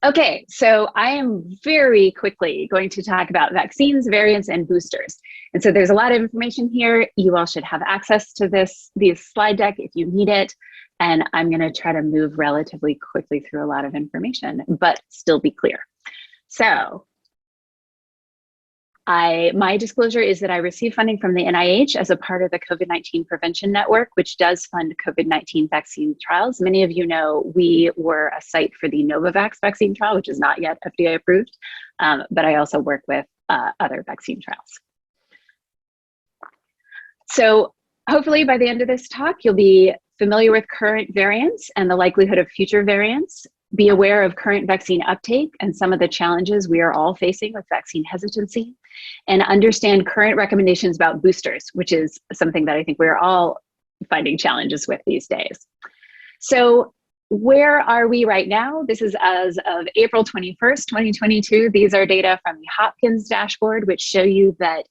Okay, so I am very quickly going to talk about vaccines, variants, and boosters. And so there's a lot of information here. You all should have access to this slide deck if you need it. And I'm going to try to move relatively quickly through a lot of information, but still be clear. So my disclosure is that I receive funding from the NIH as a part of the COVID-19 Prevention Network, which does fund COVID-19 vaccine trials. Many of you know we were a site for the Novavax vaccine trial, which is not yet FDA approved, but I also work with other vaccine trials. So hopefully by the end of this talk, you'll be familiar with current variants and the likelihood of future variants. Be aware of current vaccine uptake and some of the challenges we are all facing with vaccine hesitancy, and understand current recommendations about boosters, which is something that I think we're all finding challenges with these days. So where are we right now? This is as of April 21st, 2022. These are data from the Hopkins dashboard, which show you that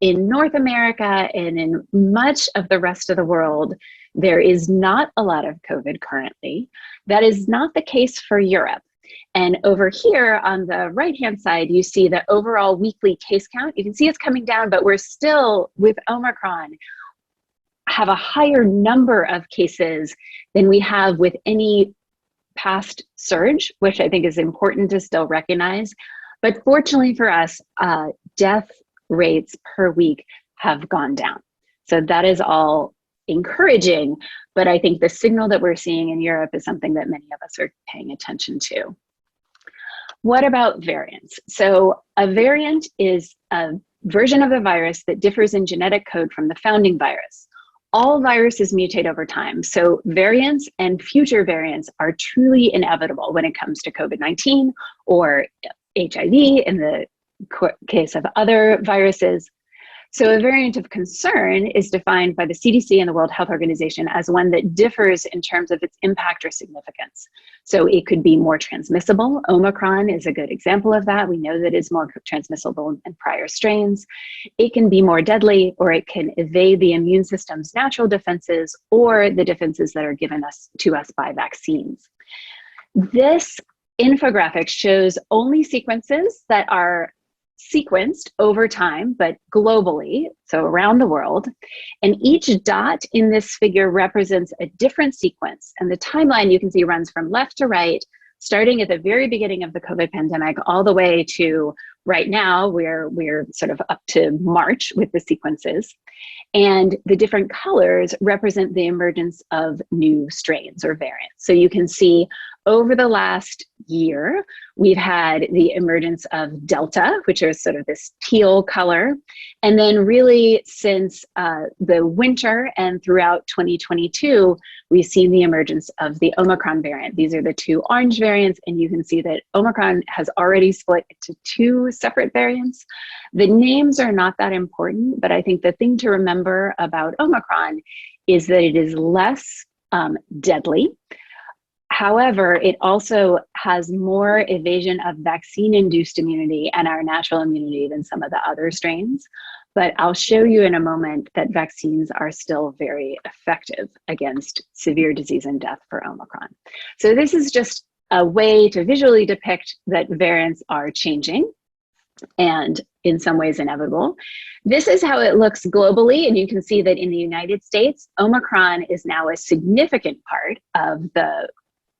in North America and in much of the rest of the world, there is not a lot of COVID currently. That is not the case for Europe. And over here on the right-hand side, you see the overall weekly case count. You can see it's coming down, but we're still, with Omicron, have a higher number of cases than we have with any past surge, which I think is important to still recognize. But fortunately for us, death rates per week have gone down. So that is all encouraging, but I think the signal that we're seeing in Europe is something that many of us are paying attention to. What about variants? So a variant is a version of the virus that differs in genetic code from the founding virus. All viruses mutate over time, so variants and future variants are truly inevitable when it comes to COVID-19 or HIV in the case of other viruses. So a variant of concern is defined by the CDC and the World Health Organization as one that differs in terms of its impact or significance. So it could be more transmissible. Omicron is a good example of that. We know that it's more transmissible than prior strains. It can be more deadly, or it can evade the immune system's natural defenses or the defenses that are given to us by vaccines. This infographic shows only sequences that are sequenced over time, but globally, so around the world. And each dot in this figure represents a different sequence. And the timeline you can see runs from left to right, starting at the very beginning of the COVID pandemic, all the way to right now, where we're sort of up to March with the sequences. And the different colors represent the emergence of new strains or variants. So you can see over the last year, we've had the emergence of Delta, which is sort of this teal color. And then really since the winter and throughout 2022, we've seen the emergence of the Omicron variant. These are the two orange variants, and you can see that Omicron has already split into two separate variants. The names are not that important, but I think the thing to remember about Omicron is that it is less deadly. However, it also has more evasion of vaccine-induced immunity and our natural immunity than some of the other strains. But I'll show you in a moment that vaccines are still very effective against severe disease and death for Omicron. So this is just a way to visually depict that variants are changing and in some ways inevitable. This is how it looks globally, and you can see that in the United States, Omicron is now a significant part of the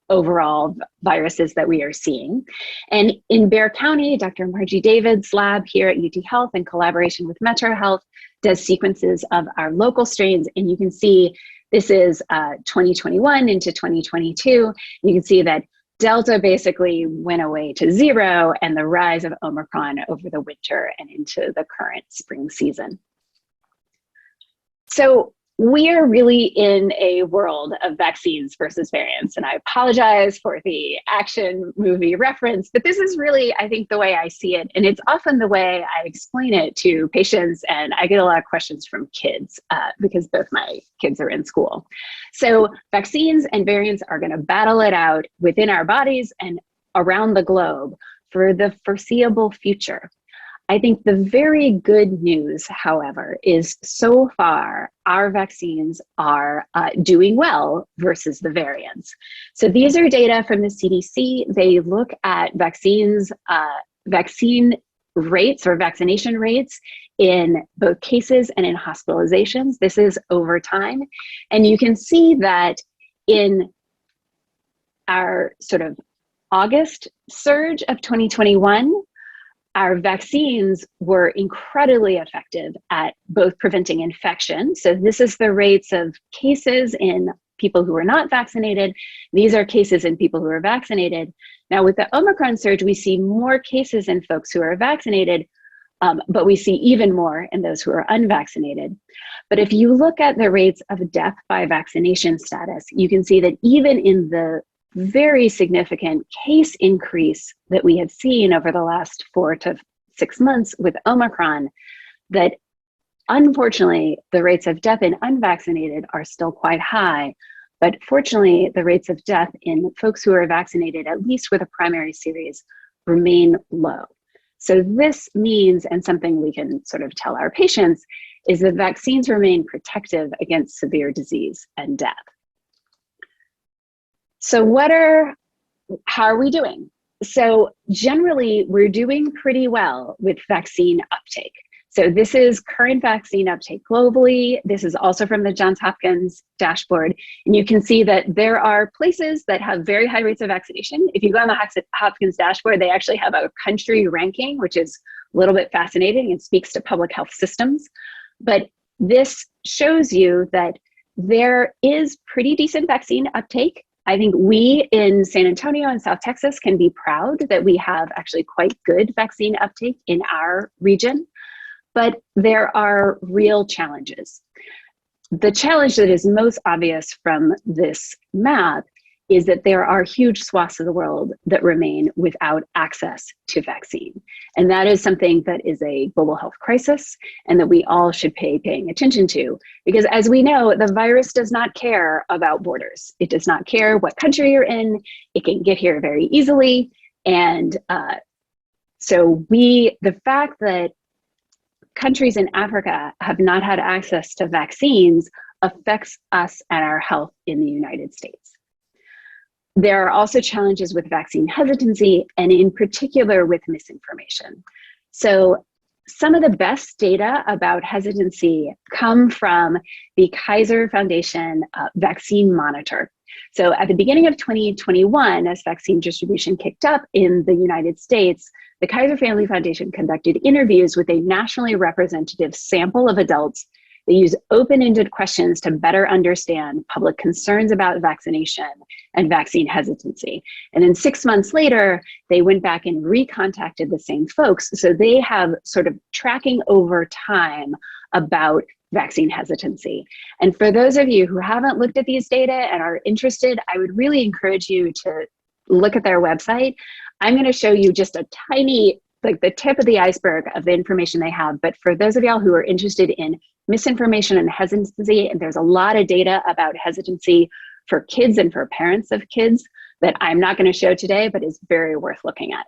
overall viruses that we are seeing. And in Bexar County, Dr. Margie David's lab here at UT Health, in collaboration with Metro Health, does sequences of our local strains. And you can see this is 2021 into 2022. You can see that Delta basically went away to zero, and the rise of Omicron over the winter and into the current spring season. So we are really in a world of vaccines versus variants, and I apologize for the action movie reference, but this is really, I think, the way I see it, and it's often the way I explain it to patients, and I get a lot of questions from kids because both my kids are in school. So vaccines and variants are going to battle it out within our bodies and around the globe for the foreseeable future. I think the very good news, however, is so far our vaccines are doing well versus the variants. So these are data from the CDC. They look at vaccine rates or vaccination rates in both cases and in hospitalizations. This is over time. And you can see that in our sort of August surge of 2021, our vaccines were incredibly effective at both preventing infection. So this is the rates of cases in people who are not vaccinated. These are cases in people who are vaccinated. Now with the Omicron surge, we see more cases in folks who are vaccinated, but we see even more in those who are unvaccinated. But if you look at the rates of death by vaccination status, you can see that even in the very significant case increase that we have seen over the last 4 to 6 months with Omicron, that unfortunately the rates of death in unvaccinated are still quite high. But fortunately, the rates of death in folks who are vaccinated, at least with a primary series, remain low. So this means, and something we can sort of tell our patients, is that vaccines remain protective against severe disease and death. So how are we doing? So generally, we're doing pretty well with vaccine uptake. So this is current vaccine uptake globally. This is also from the Johns Hopkins dashboard. And you can see that there are places that have very high rates of vaccination. If you go on the Hopkins dashboard, they actually have a country ranking, which is a little bit fascinating and speaks to public health systems. But this shows you that there is pretty decent vaccine uptake. I think we in San Antonio and South Texas can be proud that we have actually quite good vaccine uptake in our region, but there are real challenges. The challenge that is most obvious from this map is that there are huge swaths of the world that remain without access to vaccine. And that is something that is a global health crisis and that we all should paying attention to, because as we know, the virus does not care about borders. It does not care what country you're in. It can get here very easily. And so the fact that countries in Africa have not had access to vaccines affects us and our health in the United States. There are also challenges with vaccine hesitancy, and in particular with misinformation. So some of the best data about hesitancy come from the Kaiser Foundation Vaccine Monitor. So at the beginning of 2021, as vaccine distribution kicked up in the United States, the Kaiser Family Foundation conducted interviews with a nationally representative sample of adults. They use open-ended questions to better understand public concerns about vaccination and vaccine hesitancy. And then 6 months later, they went back and recontacted the same folks. So they have sort of tracking over time about vaccine hesitancy. And for those of you who haven't looked at these data and are interested, I would really encourage you to look at their website. I'm going to show you just a tiny, like the tip of the iceberg of the information they have. But for those of y'all who are interested in misinformation and hesitancy, and there's a lot of data about hesitancy for kids and for parents of kids that I'm not going to show today, but is very worth looking at.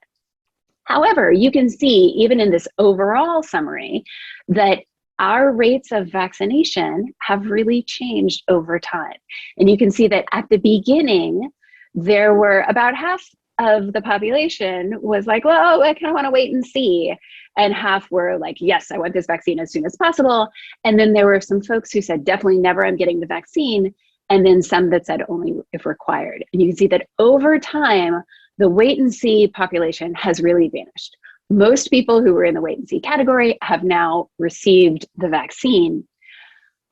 However, you can see even in this overall summary that our rates of vaccination have really changed over time. And you can see that at the beginning, there were about half of the population was like, well, I kind of want to wait and see. And half were like, yes, I want this vaccine as soon as possible. And then there were some folks who said, definitely never, I'm getting the vaccine. And then some that said only if required. And you can see that over time, the wait and see population has really vanished. Most people who were in the wait and see category have now received the vaccine.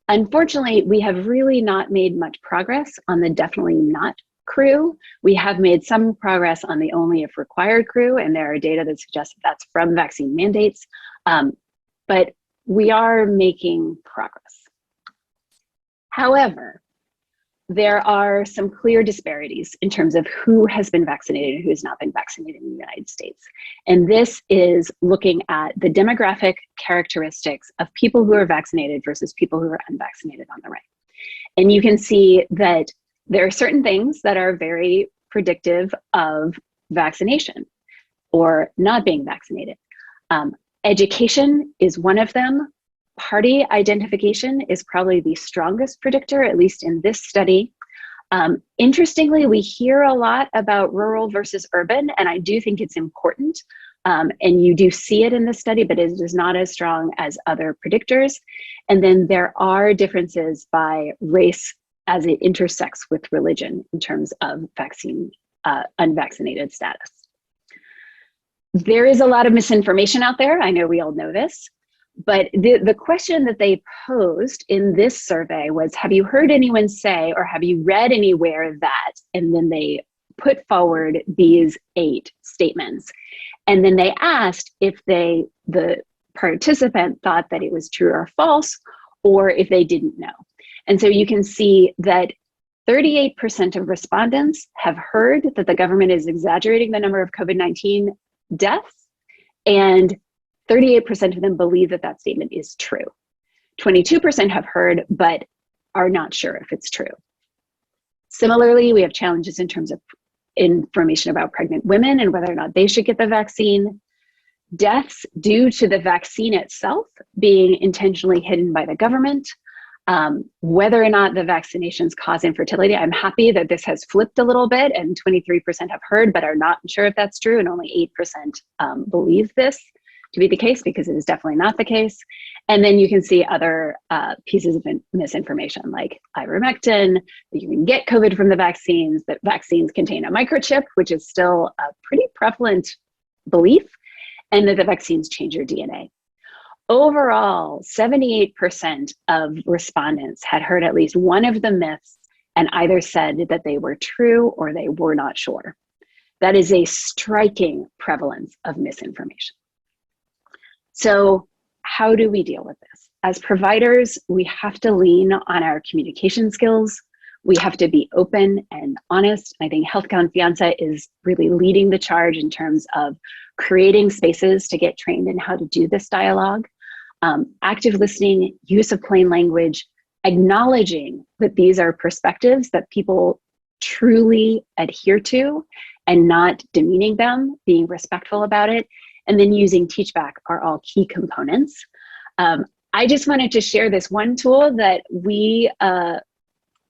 Unfortunately, we have really not made much progress on the definitely not crew. We have made some progress on the only if required crew, and there are data that suggests that that's from vaccine mandates, but we are making progress. However, there are some clear disparities in terms of who has been vaccinated and who has not been vaccinated in the United States. And this is looking at the demographic characteristics of people who are vaccinated versus people who are unvaccinated on the right. And you can see that there are certain things that are very predictive of vaccination or not being vaccinated. Education is one of them. Party identification is probably the strongest predictor, at least in this study. Interestingly, we hear a lot about rural versus urban, and I do think it's important. And you do see it in this study, but it is not as strong as other predictors. And then there are differences by race as it intersects with religion in terms of vaccine unvaccinated status. There is a lot of misinformation out there. I know we all know this. But the question that they posed in this survey was, have you heard anyone say, or have you read anywhere that, and then they put forward these 8 statements. And then they asked if the participant thought that it was true or false, or if they didn't know. And so you can see that 38% of respondents have heard that the government is exaggerating the number of COVID-19 deaths, and 38% of them believe that that statement is true. 22% have heard, but are not sure if it's true. Similarly, we have challenges in terms of information about pregnant women and whether or not they should get the vaccine. Deaths due to the vaccine itself being intentionally hidden by the government. Whether or not the vaccinations cause infertility. I'm happy that this has flipped a little bit and 23% have heard but are not sure if that's true, and only 8% believe this to be the case, because it is definitely not the case. And then you can see other pieces of misinformation like ivermectin, that you can get COVID from the vaccines, that vaccines contain a microchip, which is still a pretty prevalent belief, and that the vaccines change your DNA. Overall, 78% of respondents had heard at least one of the myths and either said that they were true or they were not sure. That is a striking prevalence of misinformation. So how do we deal with this? As providers, we have to lean on our communication skills. We have to be open and honest. I think Health Confianza is really leading the charge in terms of creating spaces to get trained in how to do this dialogue. Active listening, use of plain language, acknowledging that these are perspectives that people truly adhere to and not demeaning them, being respectful about it, and then using teachback are all key components. I just wanted to share this one tool that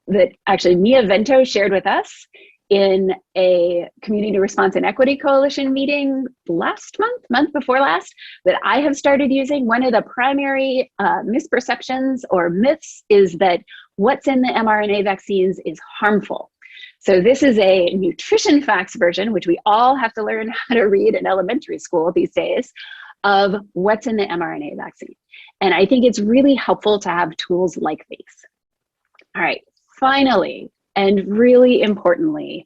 that actually Mia Vento shared with us in a Community Response and Equity Coalition meeting last month before last, that I have started using. One of the primary misperceptions or myths is that what's in the mRNA vaccines is harmful. So this is a nutrition facts version, which we all have to learn how to read in elementary school these days, of what's in the mRNA vaccine. And I think it's really helpful to have tools like these. All right, finally, and really importantly,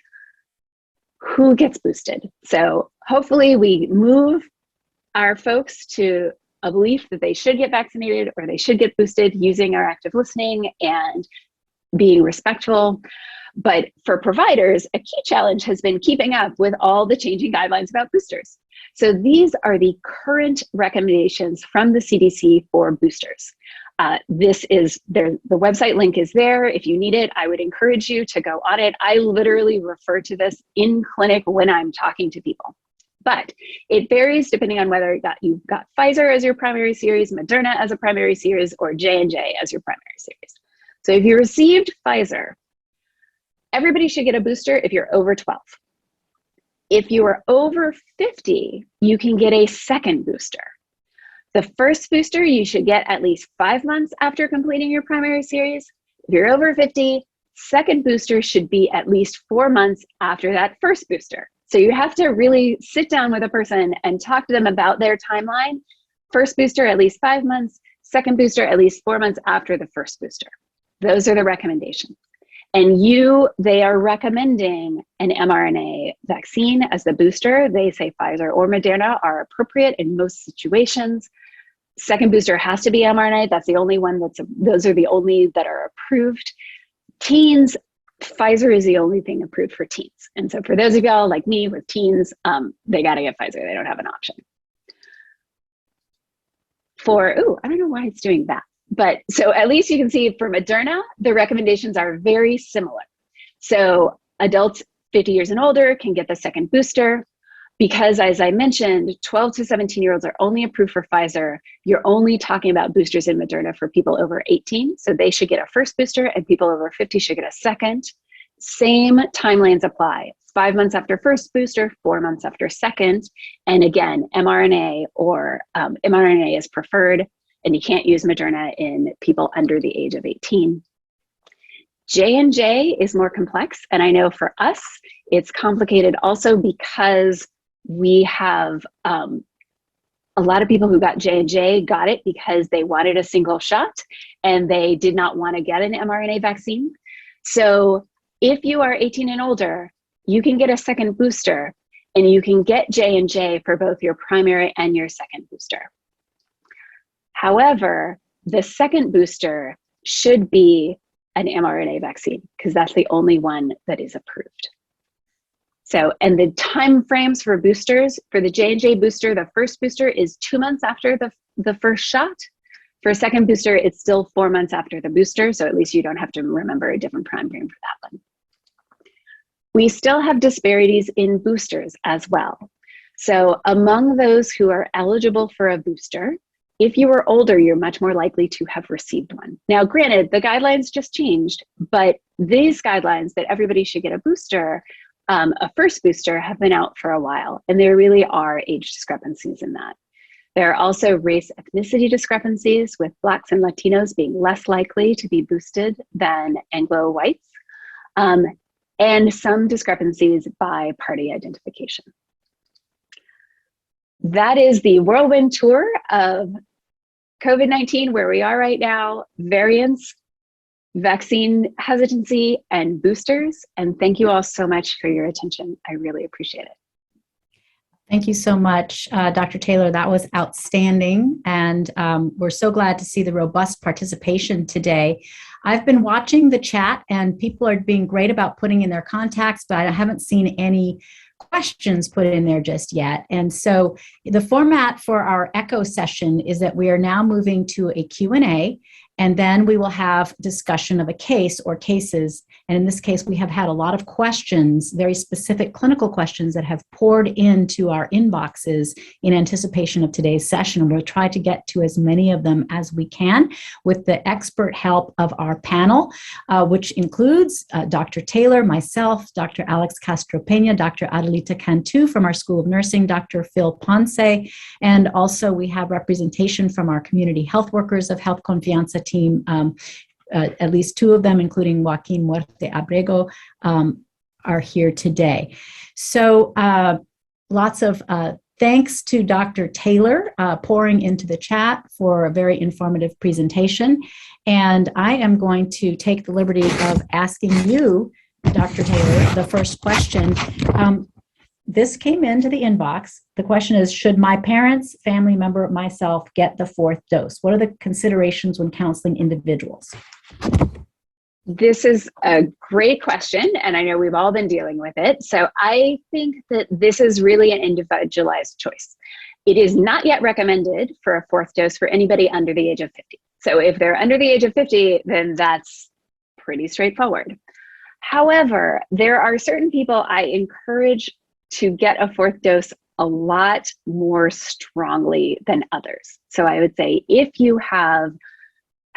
who gets boosted? So hopefully we move our folks to a belief that they should get vaccinated or they should get boosted using our active listening and being respectful. But for providers, a key challenge has been keeping up with all the changing guidelines about boosters. So these are the current recommendations from the CDC for boosters. This is there, the website link is there. If you need it, I would encourage you to go on it. I literally refer to this in clinic when I'm talking to people. But it varies depending on whether you've got Pfizer as your primary series, Moderna as a primary series, or J&J as your primary series. So if you received Pfizer, everybody should get a booster if you're over 12. If you are over 50, you can get a second booster. The first booster you should get at least 5 months after completing your primary series. If you're over 50, second booster should be at least 4 months after that first booster. So you have to really sit down with a person and talk to them about their timeline. First booster, at least 5 months. Second booster, at least 4 months after the first booster. Those are the recommendations. And they are recommending an mRNA vaccine as the booster. They say Pfizer or Moderna are appropriate in most situations. Second booster has to be mRNA. That's the only one those are the only that are approved. Teens, Pfizer is the only thing approved for teens. And so for those of y'all like me with teens, they got to get Pfizer. They don't have an option. I don't know why it's doing that. But so at least you can see for Moderna, the recommendations are very similar. So adults 50 years and older can get the second booster. Because as I mentioned, 12 to 17-year-olds are only approved for Pfizer. You're only talking about boosters in Moderna for people over 18. So they should get a first booster and people over 50 should get a second. Same timelines apply. 5 months after first booster, 4 months after second. And again, mRNA or mRNA is preferred, and you can't use Moderna in people under the age of 18. J&J is more complex. And I know for us, it's complicated also because we have a lot of people who got J&J got it because they wanted a single shot and they did not want to get an mRNA vaccine. So if you are 18 and older, you can get a second booster and you can get J&J for both your primary and your second booster. However, the second booster should be an mRNA vaccine because that's the only one that is approved. So, and the time frames for boosters, for the J&J booster, the first booster is 2 months after the first shot. For a second booster, it's still 4 months after the booster. So at least you don't have to remember a different time frame for that one. We still have disparities in boosters as well. So among those who are eligible for a booster, if you are older, you're much more likely to have received one. Now, granted, the guidelines just changed, but these guidelines that everybody should get a booster, a first booster, have been out for a while, and there really are age discrepancies in that. There are also race ethnicity discrepancies, with Blacks and Latinos being less likely to be boosted than Anglo whites, and some discrepancies by party identification. That is the whirlwind tour of COVID-19, where we are right now, variants, vaccine hesitancy, and boosters. And thank you all so much for your attention. I really appreciate it. Thank you so much, Dr. Taylor. That was outstanding. And we're so glad to see the robust participation today. I've been watching the chat and people are being great about putting in their contacts, but I haven't seen any questions put in there just yet. And so the format for our echo session is that we are now moving to a Q&A, and then we will have discussion of a case or cases. And in this case, we have had a lot of questions, very specific clinical questions that have poured into our inboxes in anticipation of today's session. And we'll try to get to as many of them as we can with the expert help of our panel, which includes Dr. Taylor, myself, Dr. Alex Castro-Peña, Dr. Adelita Cantu from our School of Nursing, Dr. Phil Ponce, and also we have representation from our community health workers of Health Confianza team. At least two of them, including Joaquin Muerte Abrego, are here today. So lots of thanks to Dr. Taylor pouring into the chat for a very informative presentation. And I am going to take the liberty of asking you, Dr. Taylor, the first question. This came into the inbox. The question is, should my parents, family member, myself get the fourth dose? What are the considerations when counseling individuals? This is a great question, and I know we've all been dealing with it. So I think that this is really an individualized choice. It is not yet recommended for a fourth dose for anybody under the age of 50. So if they're under the age of 50, then that's pretty straightforward. However, there are certain people I encourage to get a fourth dose a lot more strongly than others. So I would say if you have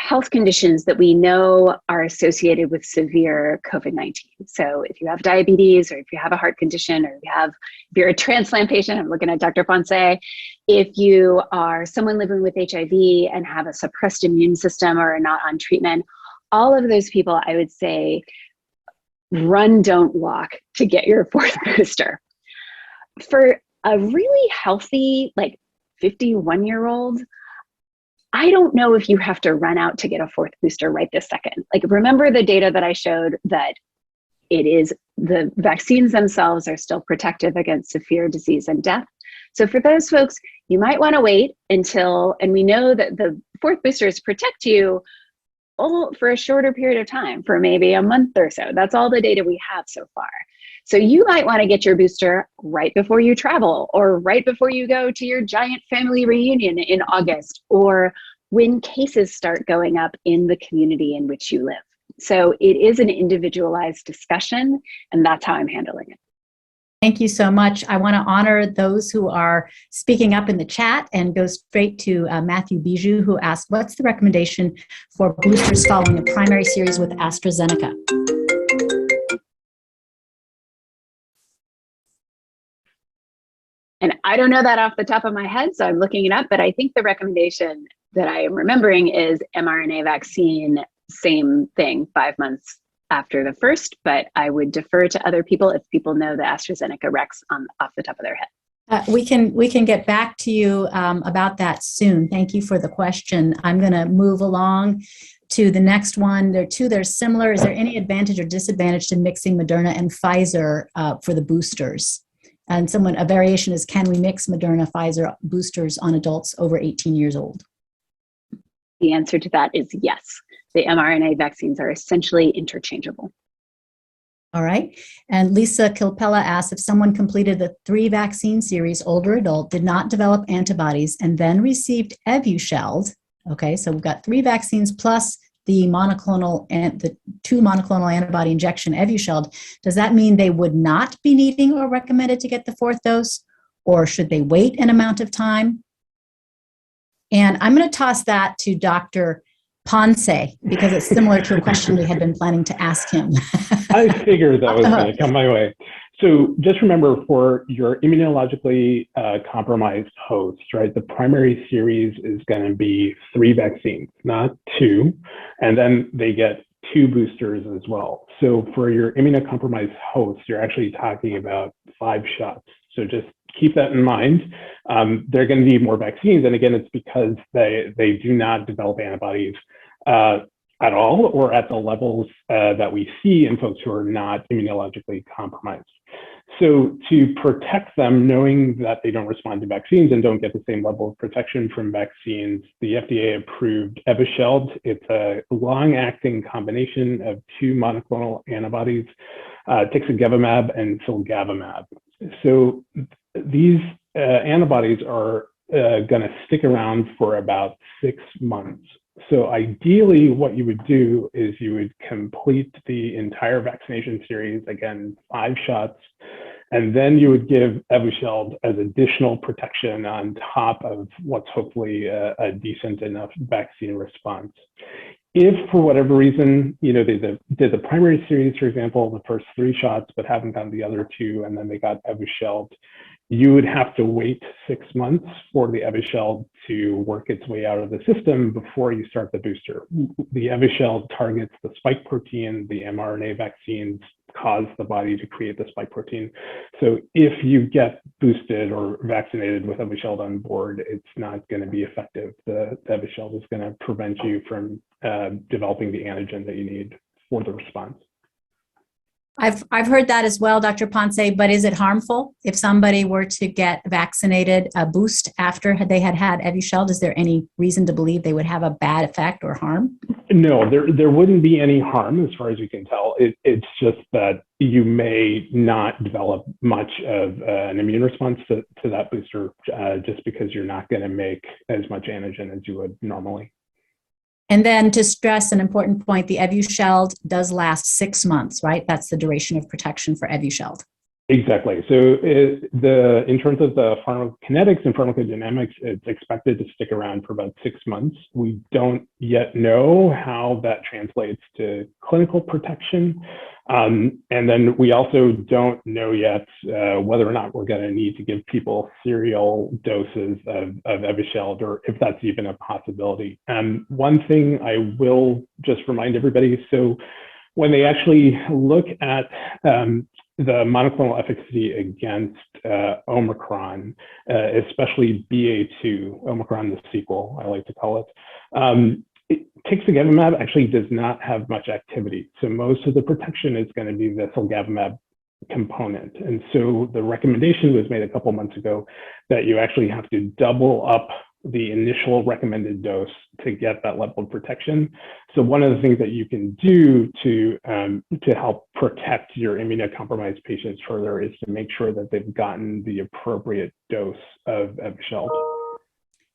health conditions that we know are associated with severe COVID-19. So if you have diabetes, or if you have a heart condition, or if you're a transplant patient, I'm looking at Dr. Ponce, if you are someone living with HIV and have a suppressed immune system or are not on treatment, all of those people, I would say, run, don't walk to get your fourth booster. For a really healthy, like 51-year-old, I don't know if you have to run out to get a fourth booster right this second. Like, remember the data that I showed that the vaccines themselves are still protective against severe disease and death. So for those folks, you might want to wait until, and we know that the fourth boosters protect you for a shorter period of time, for maybe a month or so. That's all the data we have so far. So you might want to get your booster right before you travel, or right before you go to your giant family reunion in August, or when cases start going up in the community in which you live. So it is an individualized discussion, and that's how I'm handling it. Thank you so much. I want to honor those who are speaking up in the chat and go straight to Matthew Bijou, who asked, what's the recommendation for boosters following a primary series with AstraZeneca? And I don't know that off the top of my head, so I'm looking it up, but I think the recommendation that I am remembering is mRNA vaccine, same thing, 5 months after the first, but I would defer to other people if people know the AstraZeneca recs off the top of their head. We can get back to you about that soon. Thank you for the question. I'm going to move along to the next one. There are two that are similar. Is there any advantage or disadvantage to mixing Moderna and Pfizer for the boosters? And a variation is, can we mix Moderna, Pfizer boosters on adults over 18 years old? The answer to that is yes. The mRNA vaccines are essentially interchangeable. All right. And Lisa Kilpella asks, if someone completed the 3 vaccine series, older adult, did not develop antibodies, and then received Evusheld, okay, so we've got 3 vaccines plus the monoclonal and the 2 monoclonal antibody injection Evusheld, does that mean they would not be needing or recommended to get the 4th dose, or should they wait an amount of time? And I'm going to toss that to Dr. Ponce, because it's similar to a question we had been planning to ask him. I figured that was going to come my way. So just remember, for your immunologically compromised hosts, right, the primary series is going to be 3 vaccines, not 2, and then they get 2 boosters as well. So for your immunocompromised hosts, you're actually talking about 5 shots. So just keep that in mind. They're going to need more vaccines. And again, it's because they do not develop antibodies at all, or at the levels that we see in folks who are not immunologically compromised. So to protect them, knowing that they don't respond to vaccines and don't get the same level of protection from vaccines, the FDA approved Evusheld. It's a long-acting combination of 2 monoclonal antibodies, tixagevimab and filgavimab. So these antibodies are going to stick around for about 6 months. So ideally, what you would do is you would complete the entire vaccination series, again, 5 shots, and then you would give Evusheld as additional protection on top of what's hopefully a decent enough vaccine response. If for whatever reason, they did the primary series, for example, the first 3 shots, but haven't gotten the other 2, and then they got Evusheld, you would have to wait 6 months for the Evusheld to work its way out of the system before you start the booster. The Evusheld targets the spike protein. The mRNA vaccines cause the body to create the spike protein. So if you get boosted or vaccinated with Evusheld on board, it's not going to be effective. The Evusheld is going to prevent you from developing the antigen that you need for the response. I've heard that as well, Dr. Ponce, but is it harmful if somebody were to get vaccinated, a boost after they had Evusheld? Is there any reason to believe they would have a bad effect or harm? No, there wouldn't be any harm as far as we can tell. It's just that you may not develop much of an immune response to that booster just because you're not going to make as much antigen as you would normally. And then to stress an important point, the Evusheld does last 6 months, right? That's the duration of protection for Evusheld. Exactly. So in terms of the pharmacokinetics and pharmacodynamics, it's expected to stick around for about 6 months. We don't yet know how that translates to clinical protection. And then we also don't know yet whether or not we're going to need to give people serial doses of Evusheld, or if that's even a possibility. One thing I will just remind everybody, so when they actually look at the monoclonal efficacy against Omicron, especially BA2, Omicron the sequel, I like to call it, tixagevimab actually does not have much activity. So most of the protection is going to be the filgavimab component. And so the recommendation was made a couple months ago that you actually have to double up the initial recommended dose to get that level of protection. So one of the things that you can do to help protect your immunocompromised patients further is to make sure that they've gotten the appropriate dose of Evusheld.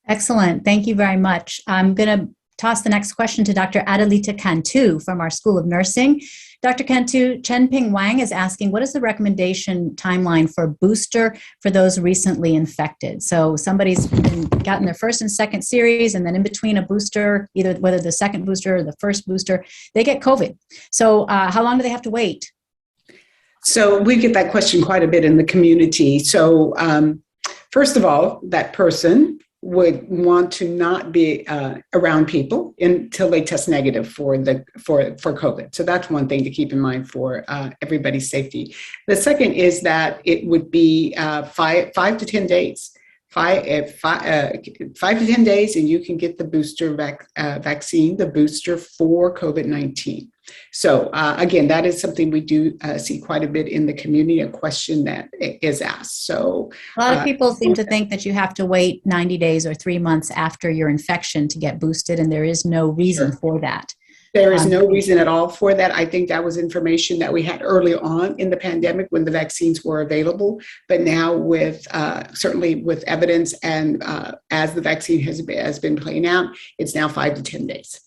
Excellent. Thank you very much. I'm going to toss the next question to Dr. Adelita Cantu from our School of Nursing. Dr. Cantu, Chenping Wang is asking, what is the recommendation timeline for a booster for those recently infected? So somebody's gotten their first and second series, and then in between a booster, either whether the second booster or the first booster, they get COVID. So how long do they have to wait? So we get that question quite a bit in the community. So first of all, that person would want to not be around people until they test negative for COVID. So that's one thing to keep in mind for everybody's safety. The second is that it would be 5 to 10 days. 5 to 10 days, and you can get the booster vaccine, the booster for COVID-19. So again, that is something we do see quite a bit in the community, a question that is asked. So a lot of people seem to think that you have to wait 90 days or 3 months after your infection to get boosted, and there is no reason for that. There is no reason at all for that. I think that was information that we had early on in the pandemic when the vaccines were available. But now with certainly with evidence and as the vaccine has been playing out, it's now 5 to 10 days.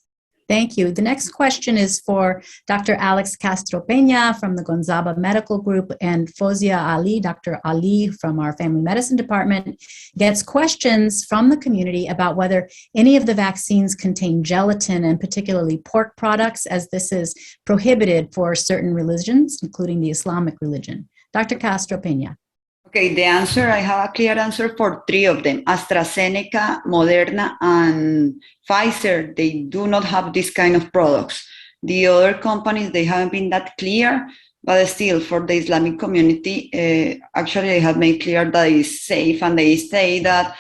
Thank you. The next question is for Dr. Alex Castro Peña from the Gonzaga Medical Group, and Fozia Ali, Dr. Ali from our Family Medicine Department, gets questions from the community about whether any of the vaccines contain gelatin, and particularly pork products, as this is prohibited for certain religions, including the Islamic religion. Dr. Castro Peña. Okay, the answer, I have a clear answer for 3 of them. AstraZeneca, Moderna, and Pfizer, they do not have this kind of products. The other companies, they haven't been that clear, but still for the Islamic community, actually they have made clear that it's safe, and they say that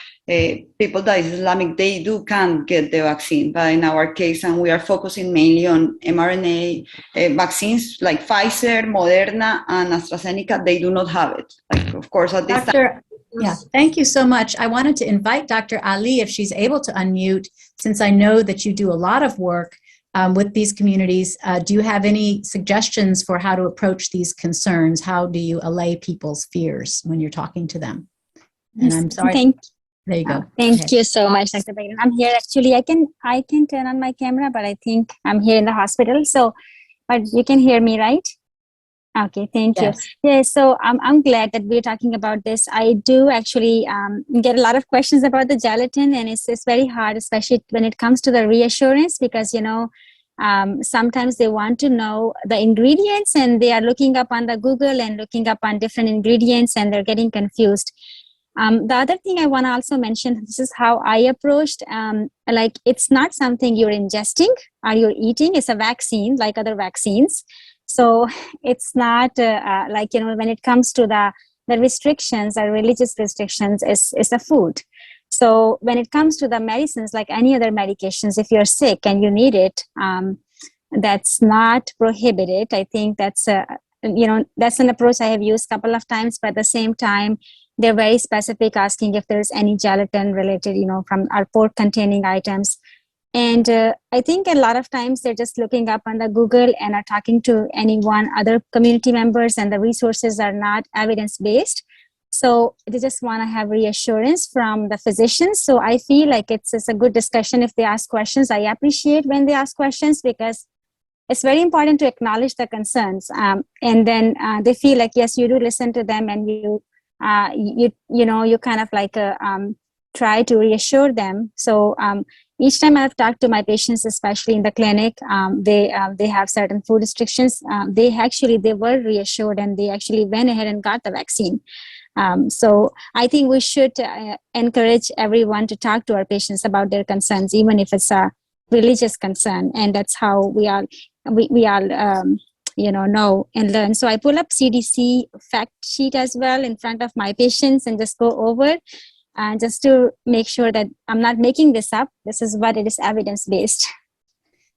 people that is Islamic, they can get the vaccine. But in our case, and we are focusing mainly on mRNA vaccines like Pfizer, Moderna, and AstraZeneca, they do not have it. Like, of course, at this time. Yeah, thank you so much. I wanted to invite Dr. Ali, if she's able to unmute, since I know that you do a lot of work with these communities. Do you have any suggestions for how to approach these concerns? How do you allay people's fears when you're talking to them? And I'm sorry. There you go. Thank you so much, Dr. Bagan. I'm here actually. I can turn on my camera, but I think I'm here in the hospital. So, but you can hear me, right? Okay, thank you. Yeah, so I'm glad that we're talking about this. I do actually get a lot of questions about the gelatin, and it's very hard, especially when it comes to the reassurance, because sometimes they want to know the ingredients, and they are looking up on the Google and looking up on different ingredients, and they're getting confused. The other thing I want to also mention, this is how I approached, like it's not something you're ingesting or you're eating, it's a vaccine like other vaccines. So it's not when it comes to the restrictions or religious restrictions, it's a food. So when it comes to the medicines, like any other medications, if you're sick and you need it, that's not prohibited. I think that's an approach I have used a couple of times, but at the same time, they're very specific, asking if there's any gelatin related, from our pork containing items. And I think a lot of times they're just looking up on the Google and are talking to other community members, and the resources are not evidence-based. So they just want to have reassurance from the physicians. So I feel like it's a good discussion if they ask questions. I appreciate when they ask questions, because it's very important to acknowledge the concerns. And then they feel like, yes, you do listen to them, and you kind of like try to reassure them. So each time I've talked to my patients, especially in the clinic, they have certain food restrictions. They were reassured, and they actually went ahead and got the vaccine. So I think we should encourage everyone to talk to our patients about their concerns, even if it's a religious concern, and that's how we all know and learn. So I pull up CDC fact sheet as well in front of my patients and just go over just to make sure that I'm not making this up. This is what it is, evidence-based.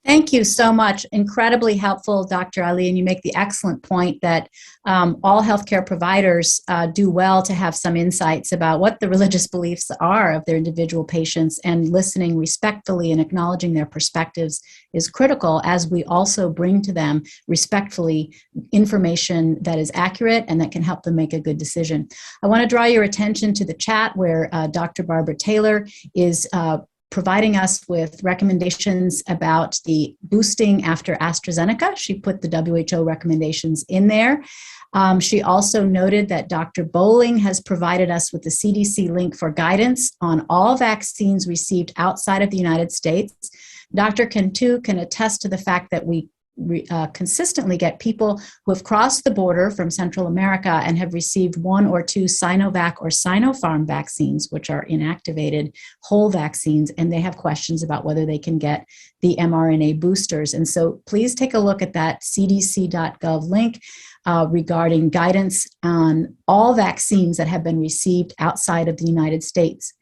Thank you so much. Incredibly helpful, Dr. Ali, and you make the excellent point that all healthcare providers do well to have some insights about what the religious beliefs are of their individual patients, and listening respectfully and acknowledging their perspectives is critical, as we also bring to them respectfully information that is accurate and that can help them make a good decision. I want to draw your attention to the chat where Dr. Barbara Taylor is providing us with recommendations about the boosting after AstraZeneca. She put the WHO recommendations in there. She also noted that Dr. Bowling has provided us with the CDC link for guidance on all vaccines received outside of the United States. Dr. Cantu can attest to the fact that we consistently get people who have crossed the border from Central America and have received 1 or 2 Sinovac or Sinopharm vaccines, which are inactivated whole vaccines, and they have questions about whether they can get the mRNA boosters. And so please take a look at that cdc.gov link regarding guidance on all vaccines that have been received outside of the United States.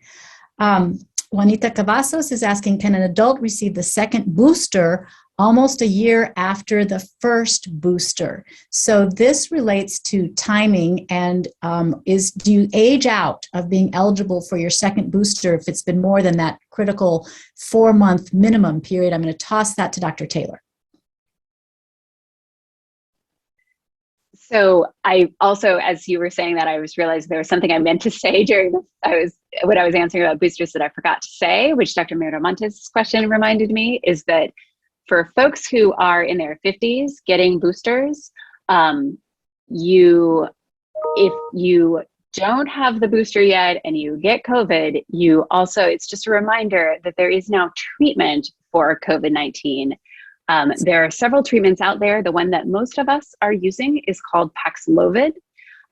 Juanita Cavazos is asking, can an adult receive the second booster almost a year after the first booster? So this relates to timing and do you age out of being eligible for your second booster if it's been more than that critical 4-month minimum period? I'm going to toss that to Dr. Taylor. So I also, as you were saying that, I was realizing there was something I meant to say during when I was answering about boosters that I forgot to say, which Dr. Miramontes' question reminded me, is that for folks who are in their 50s getting boosters, if you don't have the booster yet and you get COVID, it's just a reminder that there is now treatment for COVID-19. There are several treatments out there. The one that most of us are using is called Paxlovid,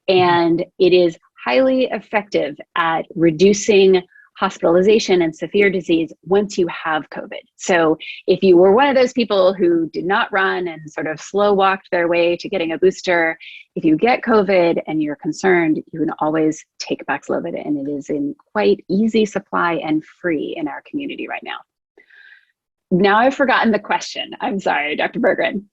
and it is highly effective at reducing hospitalization and severe disease once you have COVID. So if you were one of those people who did not run and sort of slow walked their way to getting a booster, if you get COVID and you're concerned, you can always take Paxlovid, and it is in quite easy supply and free in our community right now. Now I've forgotten the question. I'm sorry, Dr. Berggren.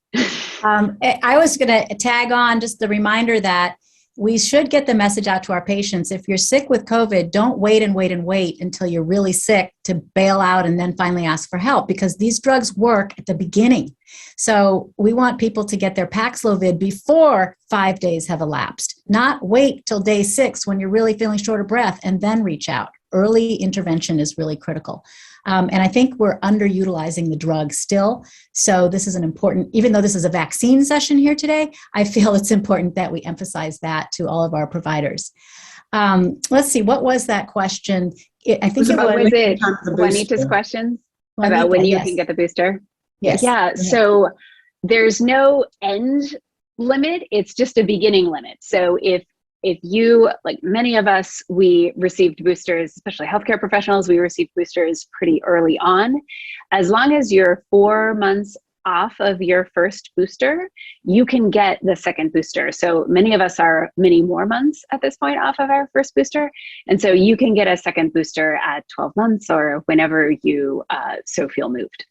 I was going to tag on just the reminder that we should get the message out to our patients. If you're sick with COVID, don't wait until you're really sick to bail out and then finally ask for help, because these drugs work at the beginning. So we want people to get their Paxlovid before 5 days have elapsed, not wait till day 6 when you're really feeling short of breath and then reach out. Early intervention is really critical. And I think we're underutilizing the drug still. So this is an important, even though this is a vaccine session here today, I feel it's important that we emphasize that to all of our providers. Let's see, what was that question? I think it was Juanita's questions about when you can get the booster? Yes. Yeah, so there's no end limit, it's just a beginning limit. So if you, like many of us, we received boosters, especially healthcare professionals, we received boosters pretty early on. As long as you're 4 months off of your first booster, you can get the second booster. So many of us are many more months at this point off of our first booster. And so you can get a second booster at 12 months or whenever you so feel moved.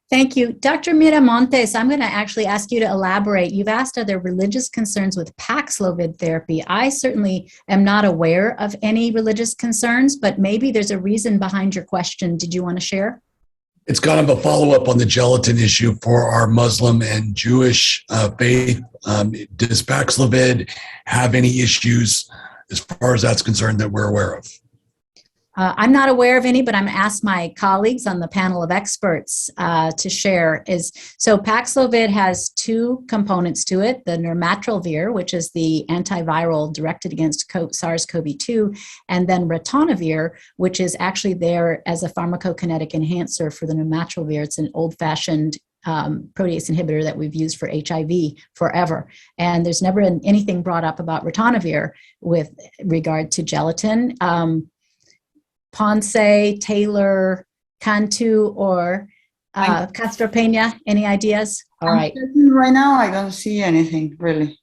Thank you. Dr. Miramontes, I'm going to actually ask you to elaborate. You've asked, are there religious concerns with Paxlovid therapy? I certainly am not aware of any religious concerns, but maybe there's a reason behind your question. Did you want to share? It's kind of a follow-up on the gelatin issue for our Muslim and Jewish faith. Does Paxlovid have any issues as far as that's concerned that we're aware of? I'm not aware of any, but I'm going to ask my colleagues on the panel of experts to share. So Paxlovid has 2 components to it, the nirmatrelvir, which is the antiviral directed against SARS-CoV-2, and then ritonavir, which is actually there as a pharmacokinetic enhancer for the nirmatrelvir. It's an old-fashioned protease inhibitor that we've used for HIV forever. And there's never been anything brought up about ritonavir with regard to gelatin. Ponce, Taylor, Cantu, or Castro Peña, any ideas? All right. Right now, I don't see anything, really.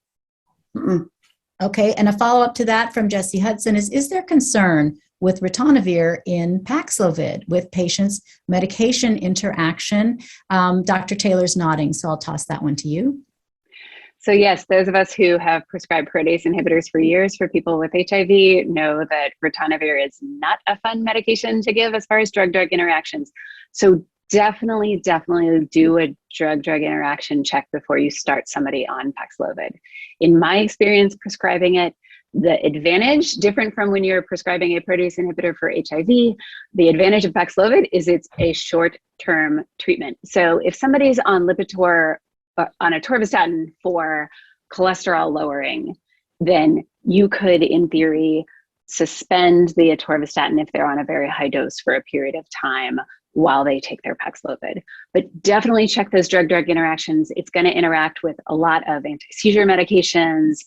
Okay, and a follow-up to that from Jesse Hudson is there concern with ritonavir in Paxlovid with patients' medication interaction? Dr. Taylor's nodding, so I'll toss that one to you. So yes, those of us who have prescribed protease inhibitors for years for people with HIV know that ritonavir is not a fun medication to give as far as drug-drug interactions. So definitely do a drug-drug interaction check before you start somebody on Paxlovid. In my experience prescribing it, The advantage, different from when you're prescribing a protease inhibitor for HIV, the advantage of Paxlovid is it's a short-term treatment. So if somebody's on Lipitor, on atorvastatin for cholesterol lowering, then you could, in theory, suspend the atorvastatin if they're on a very high dose for a period of time while they take their Paxlovid. But definitely check those drug-drug interactions. It's going to interact with a lot of anti-seizure medications,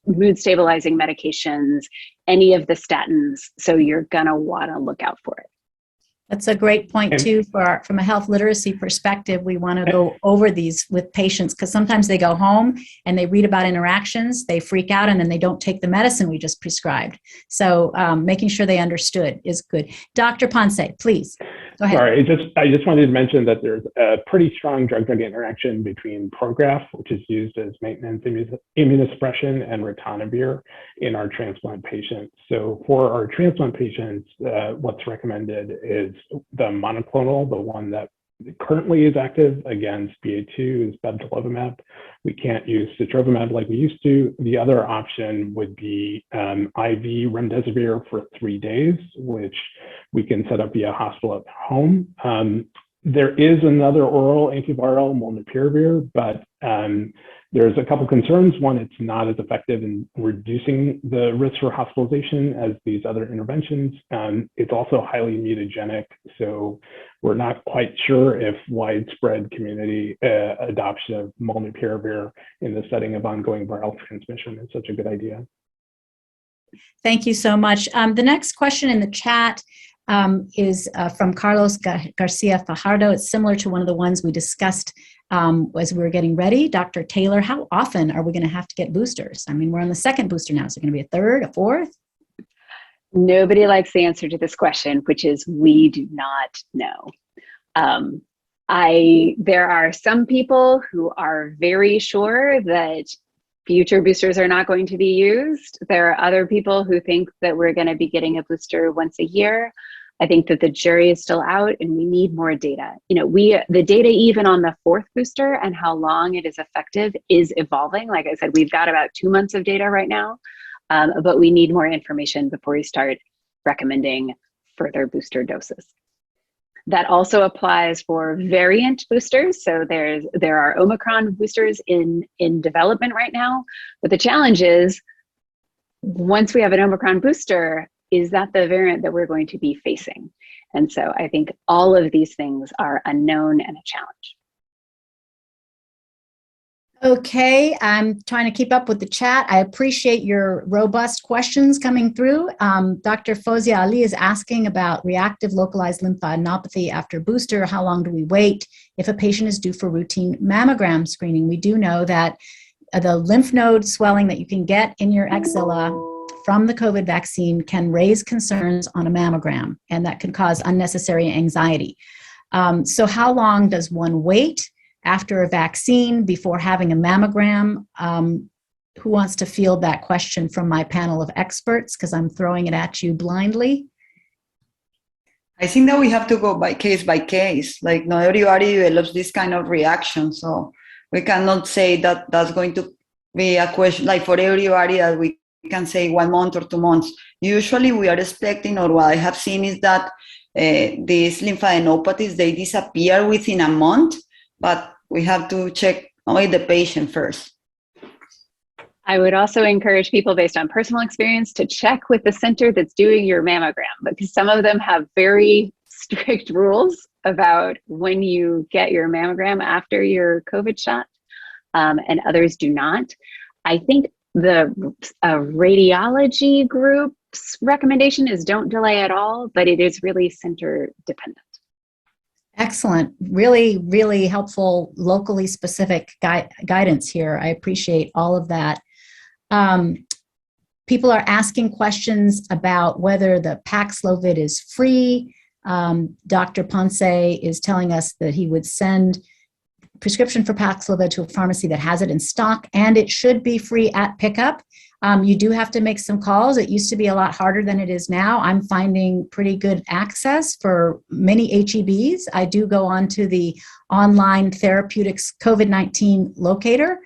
mood-stabilizing medications, any of the statins. So you're going to want to look out for it. That's a great point too. From a health literacy perspective, we want to go over these with patients because sometimes they go home and they read about interactions, they freak out, and then they don't take the medicine we just prescribed. So making sure they understood is good. Dr. Ponce, please go ahead. Sorry, I just wanted to mention that there's a pretty strong drug-drug interaction between Prograf, which is used as maintenance immunosuppression, and ritonavir in our transplant patients. So for our transplant patients, what's recommended is the monoclonal, the one that currently is active against BA2 is bebtelovimab. We can't use sotrovimab like we used to. The other option would be IV remdesivir for 3 days, which we can set up via hospital at home. There is another oral antiviral, molnupiravir, but there's a couple concerns. One, it's not as effective in reducing the risk for hospitalization as these other interventions. It's also highly mutagenic, so we're not quite sure if widespread community adoption of molnupiravir in the setting of ongoing viral transmission is such a good idea. Thank you so much. The next question in the chat is from Carlos Garcia Fajardo. It's similar to one of the ones we discussed as we were getting ready. Dr. Taylor, how often are we going to have to get boosters? I mean, we're on the second booster now. Is it going to be a third, a fourth? Nobody likes the answer to this question, which is we do not know. There are some people who are very sure that future boosters are not going to be used. There are other people who think that we're going to be getting a booster once a year. I think that the jury is still out and we need more data. You know, the data even on the fourth booster and how long it is effective is evolving. Like I said, we've got about 2 months of data right now, but we need more information before we start recommending further booster doses. That also applies for variant boosters. So there are Omicron boosters in development right now, but the challenge is once we have an Omicron booster, is that the variant that we're going to be facing? And so I think all of these things are unknown and a challenge. Okay, I'm trying to keep up with the chat. I appreciate your robust questions coming through. Dr. Fozia Ali is asking about reactive localized lymphadenopathy after booster. How long do we wait if a patient is due for routine mammogram screening? We do know that the lymph node swelling that you can get in your axilla from the COVID vaccine can raise concerns on a mammogram, and that can cause unnecessary anxiety. So how long does one wait after a vaccine before having a mammogram? Who wants to field that question from my panel of experts? Because I'm throwing it at you blindly. I think that we have to go by case. Like not everybody develops this kind of reaction. So we cannot say that that's going to be a question like for everybody that we can say 1 month or 2 months. Usually we are expecting, or what I have seen is that these lymphadenopathies, they disappear within a month, but we have to check with the patient first. I would also encourage people based on personal experience to check with the center that's doing your mammogram, because some of them have very strict rules about when you get your mammogram after your COVID shot, and others do not. I think the radiology group's recommendation is don't delay at all, but it is really center dependent. Excellent. Really, really helpful, locally specific guidance here. I appreciate all of that. People are asking questions about whether the Paxlovid is free. Dr. Ponce is telling us that he would send prescription for Paxlovid to a pharmacy that has it in stock, and it should be free at pickup. You do have to make some calls. It used to be a lot harder than it is now. I'm finding pretty good access for many HEBs. I do go on to the online therapeutics COVID-19 locator,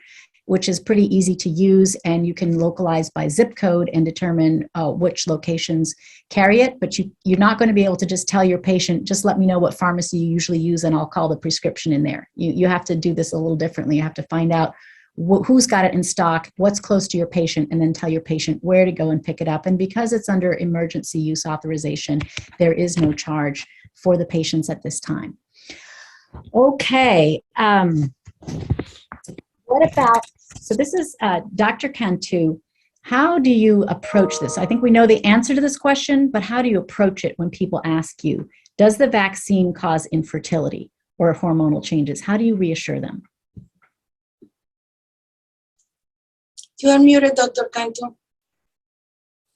which is pretty easy to use, and you can localize by zip code and determine which locations carry it. But you're not going to be able to just tell your patient, just let me know what pharmacy you usually use and I'll call the prescription in there. You have to do this a little differently. You have to find out who's got it in stock, what's close to your patient, and then tell your patient where to go and pick it up. And because it's under emergency use authorization, there is no charge for the patients at this time. Okay. What about, so this is Dr. Cantu. How do you approach this? I think we know the answer to this question, but how do you approach it when people ask you, does the vaccine cause infertility or hormonal changes? How do you reassure them? You are muted, Dr. Cantu.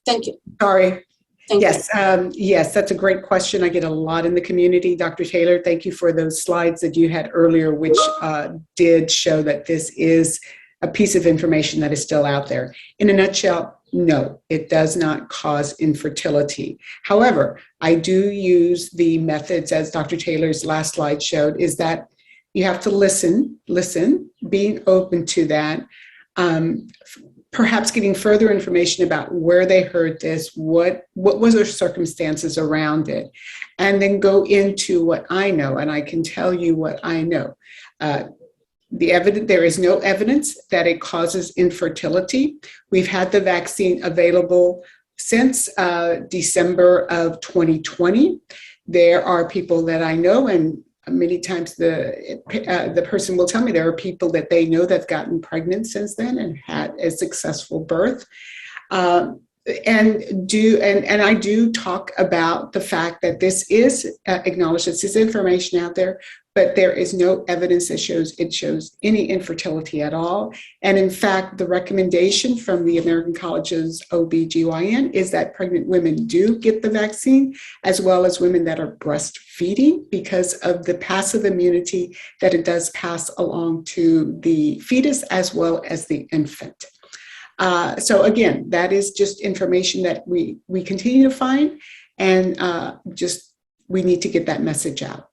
Thank you. Sorry. Thank Yes, yes, that's a great question. I get a lot in the community. Dr. Taylor, thank you for those slides that you had earlier, which did show that this is a piece of information that is still out there. In a nutshell, no, it does not cause infertility. However, I do use the methods, as Dr. Taylor's last slide showed, is that you have to listen, being open to that. Perhaps getting further information about where they heard this, what was their circumstances around it, and then go into what I know, and I can tell you what I know. There is no evidence that it causes infertility. We've had the vaccine available since December of 2020. There are people that I know, and many times the person will tell me there are people that they know that've gotten pregnant since then and had a successful birth. And I do talk about the fact that this is acknowledged, this is information out there, but there is no evidence that shows any infertility at all. And in fact, the recommendation from the American College's OBGYN is that pregnant women do get the vaccine, as well as women that are breastfeeding, because of the passive immunity that it does pass along to the fetus as well as the infant. So again, that is just information that we continue to find, and we need to get that message out.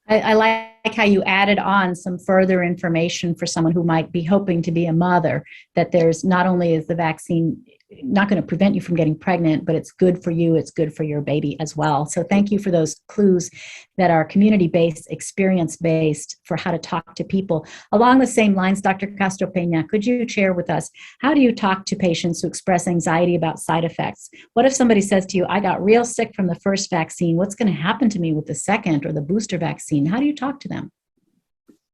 I like how you added on some further information for someone who might be hoping to be a mother, that there's not only is the vaccine not going to prevent you from getting pregnant, but it's good for you, it's good for your baby as well. So thank you for those clues that are community-based, experience-based for how to talk to people. Along the same lines, Dr. Castro-Peña, could you share with us, how do you talk to patients who express anxiety about side effects? What if somebody says to you, I got real sick from the first vaccine, what's going to happen to me with the second or the booster vaccine? How do you talk to them?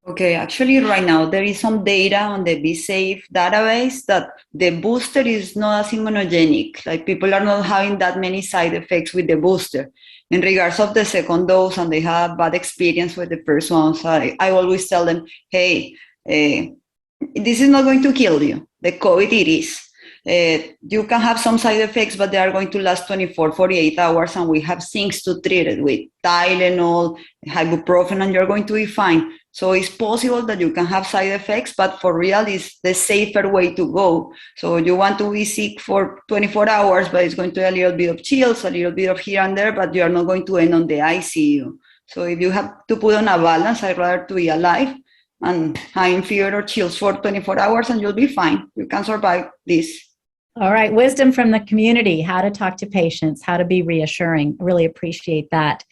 Okay, actually right now there is some data on the Be Safe database that the booster is not as immunogenic. Like, people are not having that many side effects with the booster. In regards of the second dose, and they have bad experience with the first one, so I always tell them, hey, this is not going to kill you. The COVID it is. You can have some side effects, but they are going to last 24, 48 hours, and we have things to treat it with, Tylenol, ibuprofen, and you're going to be fine. So it's possible that you can have side effects, but for real, it's the safer way to go. So you want to be sick for 24 hours, but it's going to be a little bit of chills, a little bit of here and there, but you're not going to end on the ICU. So if you have to put on a balance, I'd rather to be alive and having fever or chills for 24 hours, and you'll be fine. You can survive this. All right, wisdom from the community, how to talk to patients, how to be reassuring. Really appreciate that.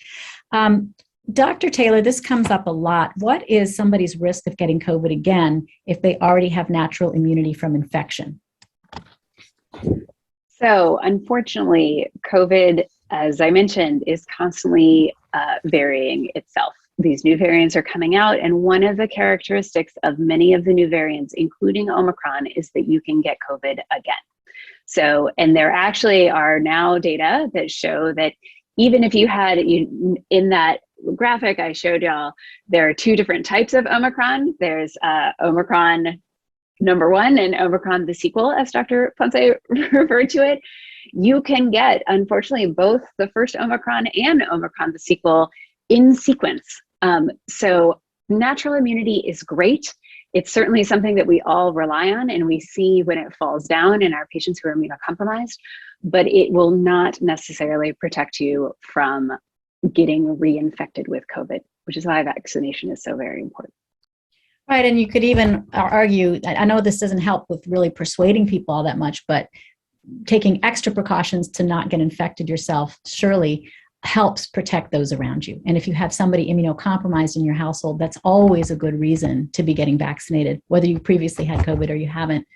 Dr. Taylor, this comes up a lot. What is somebody's risk of getting COVID again if they already have natural immunity from infection? So unfortunately, COVID, as I mentioned, is constantly varying itself. These new variants are coming out, and one of the characteristics of many of the new variants, including Omicron, is that you can get COVID again. So, and there actually are now data that show that even if you had, in that graphic I showed y'all, there are two different types of Omicron. There's Omicron number 1 and Omicron the sequel, as Dr. Ponce referred to it. You can get, unfortunately, both the first Omicron and Omicron the sequel in sequence. So natural immunity is great. It's certainly something that we all rely on, and we see when it falls down in our patients who are immunocompromised, but it will not necessarily protect you from getting reinfected with COVID, which is why vaccination is so very important. Right, and you could even argue, I know this doesn't help with really persuading people all that much, but taking extra precautions to not get infected yourself surely helps protect those around you. And if you have somebody immunocompromised in your household, that's always a good reason to be getting vaccinated, whether you previously had COVID or you haven't.